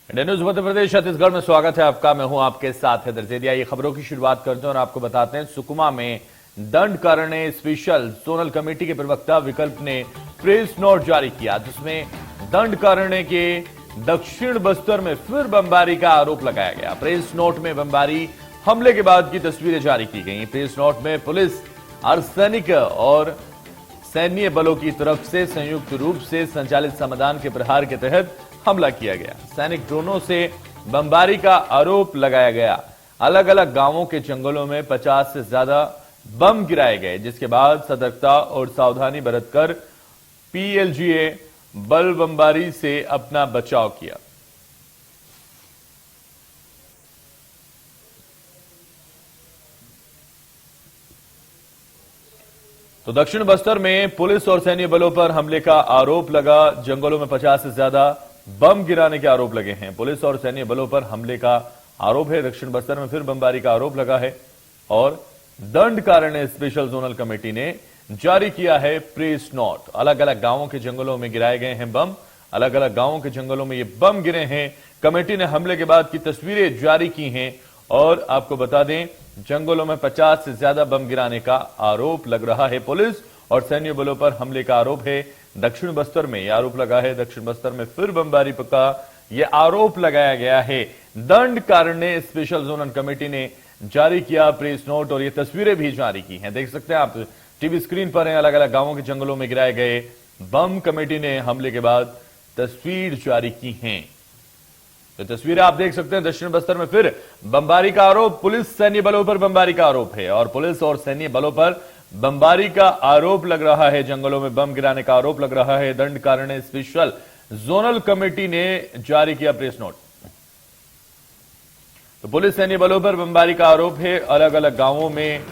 India news Madhya Pradesh Chhattisgarh में स्वागत है आपका। मैं हूं आपके साथ हैदर जैदी। ये खबरों की शुरुआत करते हैं और आपको बताते हैं सुकमा में दंडकारण्य स्पेशल जोनल कमेटी के प्रवक्ता विकल्प ने प्रेस नोट जारी किया, जिसमें दंडकारण्य के दक्षिण बस्तर में फिर बमबारी का आरोप लगाया गया। प्रेस नोट में बमबारी हमले के बाद की तस्वीरें जारी की गई। प्रेस नोट में पुलिस, अर्धसैनिक और सैन्य बलों की तरफ से संयुक्त रूप से संचालित समाधान के प्रहार के तहत हमला किया गया। सैनिक ड्रोनों से बमबारी का आरोप लगाया गया। अलग अलग गांवों के जंगलों में 50 से ज्यादा बम गिराए गए, जिसके बाद सतर्कता और सावधानी बरतकर पीएलजीए बल बमबारी से अपना बचाव किया। तो दक्षिण बस्तर में पुलिस और सैन्य बलों पर हमले का आरोप लगा। जंगलों में 50 से ज्यादा बम गिराने के आरोप लगे हैं। पुलिस और सैन्य बलों पर हमले का आरोप है। दक्षिण बस्तर में फिर बमबारी का आरोप लगा है और दंडकारण्य स्पेशल जोनल कमेटी ने जारी किया है प्रेस नोट। अलग अलग गांवों के जंगलों में गिराए गए हैं बम। अलग अलग गांवों के जंगलों में ये बम गिरे हैं। कमेटी ने हमले के बाद की तस्वीरें जारी की हैं और आपको बता दें, जंगलों में 50 से ज्यादा बम गिराने का आरोप लग रहा है। पुलिस और सैन्य बलों पर हमले का आरोप है। दक्षिण बस्तर में यह आरोप लगा है। दक्षिण बस्तर में फिर बमबारी का यह आरोप लगाया गया है। दंडकारण्य स्पेशल जोनल कमेटी ने जारी किया प्रेस नोट और ये तस्वीरें भी जारी की हैं। देख सकते हैं आप टीवी स्क्रीन पर हैं। अलग अलग गांवों के जंगलों में गिराए गए बम कमेटी ने हमले के बाद तस्वीर जारी की हैं। तो तस्वीरें आप देख सकते हैं। दक्षिण बस्तर में फिर बमबारी का आरोप। पुलिस सैन्य बलों पर बमबारी का आरोप है और पुलिस और सैन्य बलों पर बमबारी का आरोप लग रहा है। जंगलों में बम गिराने का आरोप लग रहा है। दंडकारण्य स्पेशल जोनल कमेटी ने जारी किया प्रेस नोट। तो पुलिस सैन्य बलों पर बमबारी का आरोप है। अलग अलग गांवों में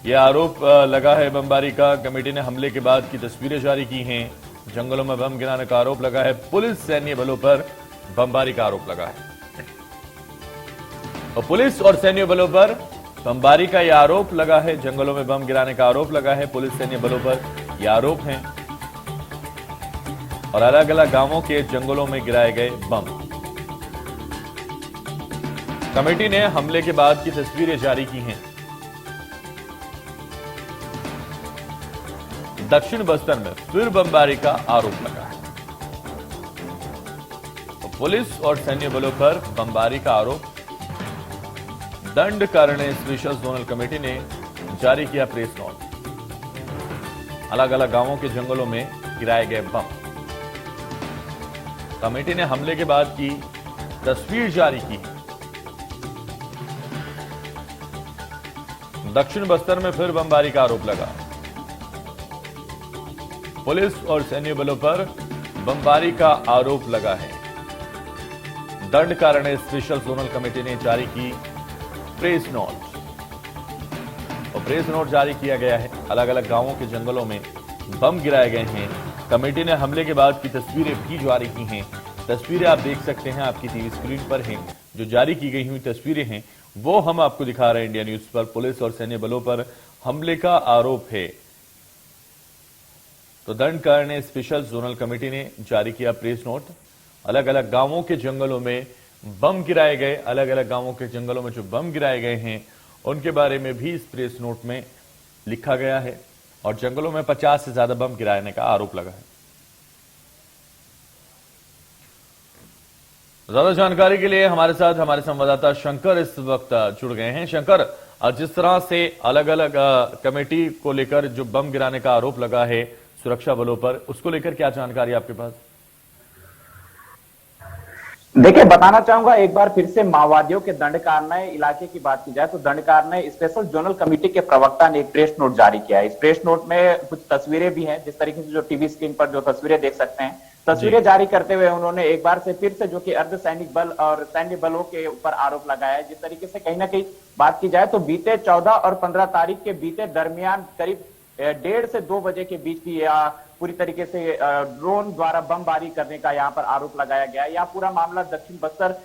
यह आरोप लगा है बमबारी का। कमेटी ने हमले के बाद की तस्वीरें जारी की हैं। जंगलों में बम गिराने का आरोप लगा है। पुलिस सैन्य बलों पर बमबारी का आरोप लगा है और पुलिस और सैन्य बलों पर बमबारी का यह आरोप लगा है। जंगलों में बम गिराने का आरोप लगा है। पुलिस सैन्य बलों पर यह आरोप है और अलग अलग गांवों के जंगलों में गिराए गए बम। कमेटी ने हमले के बाद की तस्वीरें जारी की हैं। दक्षिण बस्तर में फिर बमबारी का आरोप लगा है। पुलिस और सैन्य बलों पर बमबारी का आरोप। दंडकारण्य स्पेशल जोनल कमेटी ने जारी किया प्रेस नोट। अलग अलग गांवों के जंगलों में गिराए गए बम। कमेटी ने हमले के बाद की तस्वीर जारी की। दक्षिण बस्तर में फिर बमबारी का आरोप लगा। पुलिस और सैन्य बलों पर बमबारी का आरोप लगा है। दंडकारण्य स्पेशल जोनल कमेटी ने जारी की प्रेस नोट और प्रेस नोट जारी किया गया है। अलग अलग गांवों के जंगलों में बम गिराए गए हैं। कमेटी ने हमले के बाद की तस्वीरें भी जारी की हैं। तस्वीरें आप देख सकते हैं, आपकी टीवी स्क्रीन पर हैं। जो जारी की गई हुई तस्वीरें हैं वो हम आपको दिखा रहे हैं इंडिया न्यूज पर। पुलिस और सैन्य बलों पर हमले का आरोप है। तो दंडकारण्य स्पेशल जोनल कमेटी ने जारी किया प्रेस नोट। अलग अलग गांवों के जंगलों में बम गिराए गए। अलग अलग गांवों के जंगलों में जो बम गिराए गए हैं उनके बारे में भी इस प्रेस नोट में लिखा गया है और जंगलों में 50 से ज्यादा बम गिराने का आरोप लगा है। ज्यादा जानकारी के लिए हमारे साथ हमारे संवाददाता शंकर इस वक्त जुड़ गए हैं। शंकर, जिस तरह से अलग अलग कमेटी को लेकर जो बम गिराने का आरोप लगा है सुरक्षा बलों पर, उसको लेकर क्या जानकारी आपके पास? देखिए, बताना चाहूंगा एक बार फिर से माओवादियों के दंडकारण्य इलाके की बात की जाए तो दंडकारण्य स्पेशल जोनल कमेटी के प्रवक्ता ने एक प्रेस नोट जारी किया है। इस प्रेस नोट में कुछ तस्वीरें भी हैं। जिस तरीके से जो टीवी स्क्रीन पर जो तस्वीरें देख सकते हैं, तस्वीरें जारी करते हुए उन्होंने एक बार से फिर से जो कि अर्धसैनिक बल और सैन्य बलों के ऊपर आरोप लगाया है। जिस तरीके से कहीं ना कहीं बात की जाए तो बीते 14 और 15 तारीख के बीते दरमियान करीब 1:30 से 2 बजे के बीच की पूरी तरीके से ड्रोन द्वारा बमबारी करने का यहाँ पर आरोप लगाया गया है। यह पूरा मामला दक्षिण बस्तर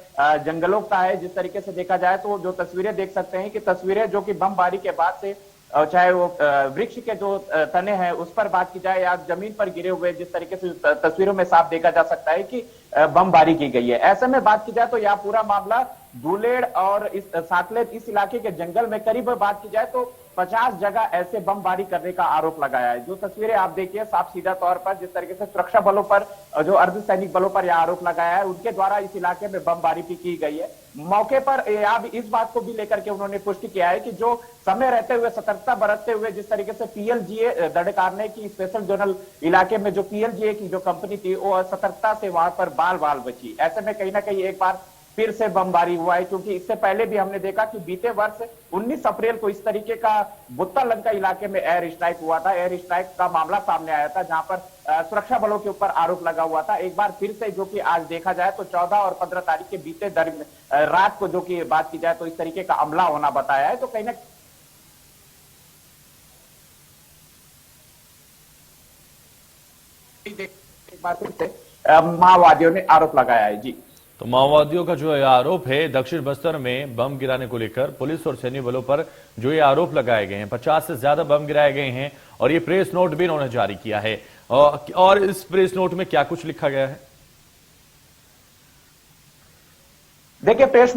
जंगलों का है। जिस तरीके से देखा जाए तो जो तस्वीरें देख सकते हैं कि तस्वीरें जो कि बमबारी के बाद से चाहे वो वृक्ष के जो तने हैं उस पर बात की जाए, या जमीन पर गिरे हुए जिस तरीके से तस्वीरों में साफ देखा जा सकता है कि बमबारी की गई है। ऐसे में बात की जाए तो यह पूरा मामला दूलेड़ और इस साकलेत इस इलाके के जंगल में करीब बात की जाए तो 50 जगह ऐसे बमबारी करने का आरोप लगाया है। जो तस्वीरें आप देखिए साफ सीधा तौर पर जिस तरीके से सुरक्षा बलों पर, जो अर्धसैनिक बलों पर यह आरोप लगाया है, उनके द्वारा इस इलाके में बमबारी भी की गई है। मौके पर अब इस बात को भी लेकर के उन्होंने पुष्टि किया है कि जो समय रहते हुए सतर्कता बरतते हुए जिस तरीके से पीएलजीए दंडकारण्य की स्पेशल जोनल इलाके में जो पीएलजीए की जो कंपनी थी वो सतर्कता से वहां पर बाल बाल बची। ऐसे में कहीं ना कहीं एक बार फिर से बमबारी हुआ है, क्योंकि इससे पहले भी हमने देखा कि बीते वर्ष 19 अप्रैल को इस तरीके का बुत्ता लंका इलाके में एयर स्ट्राइक हुआ था। एयर स्ट्राइक का मामला सामने आया था जहां पर सुरक्षा बलों के ऊपर आरोप लगा हुआ था। एक बार फिर से जो कि आज देखा जाए तो 14 और 15 तारीख के बीते रात को जो कि बात की जाए तो इस तरीके का हमला होना बताया है। तो कहीं ना एक बार फिर से माओवादियों ने आरोप लगाया है। जी, तो माओवादियों का जो आरोप है दक्षिण बस्तर में बम गिराने को लेकर पुलिस और सैन्य बलों पर जो ये आरोप लगाए गए हैं, 50 से ज्यादा बम गिराए गए हैं और ये प्रेस नोट भी इन्होंने जारी किया है। और इस प्रेस नोट में क्या कुछ लिखा गया है? देखिए, प्रेस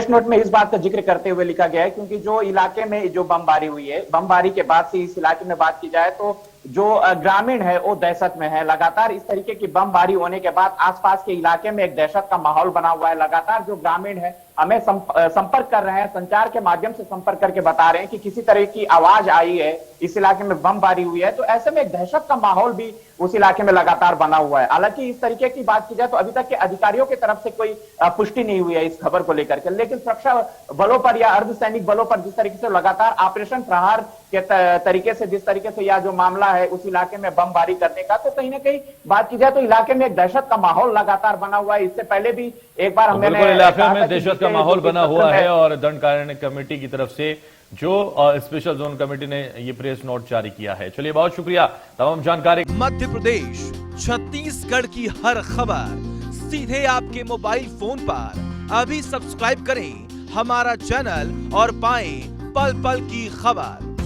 नोट में इस बात का जिक्र करते हुए लिखा गया है, क्योंकि जो इलाके में जो बमबारी हुई है, बमबारी के बाद से इस इलाके में बात की जाए तो जो ग्रामीण है वो दहशत में है। लगातार इस तरीके की बमबारी होने के बाद आसपास के इलाके में एक दहशत का माहौल बना हुआ है। लगातार जो ग्रामीण है हमें संपर्क कर रहे हैं, संचार के माध्यम से संपर्क करके बता रहे हैं कि किसी तरह की आवाज आई है, इस इलाके में बमबारी हुई है। तो ऐसे में एक दहशत का माहौल भी उस इलाके में लगातार बना हुआ है। हालांकि इस तरीके की बात की जाए तो अभी तक के अधिकारियों की तरफ से कोई पुष्टि नहीं हुई है इस खबर को लेकर के, लेकिन सुरक्षा बलों पर या अर्धसैनिक बलों पर जिस तरीके से लगातार ऑपरेशन प्रहार के तरीके से जिस तरीके से यह जो मामला है उस इलाके में बमबारी करने का, तो कहीं ना कहीं बात की जाए तो इलाके में एक दहशत का माहौल लगातार बना हुआ है। इससे पहले भी एक बार हमने इलाके में दहशत का माहौल बना हुआ है और दंडकारण्य कमेटी की तरफ से जो स्पेशल जोन कमेटी ने ये प्रेस नोट जारी किया है। चलिए, बहुत शुक्रिया तमाम जानकारी। मध्य प्रदेश, छत्तीसगढ़ की हर खबर सीधे आपके मोबाइल फोन पर। अभी सब्सक्राइब करें हमारा चैनल और पाएं पल पल की खबर।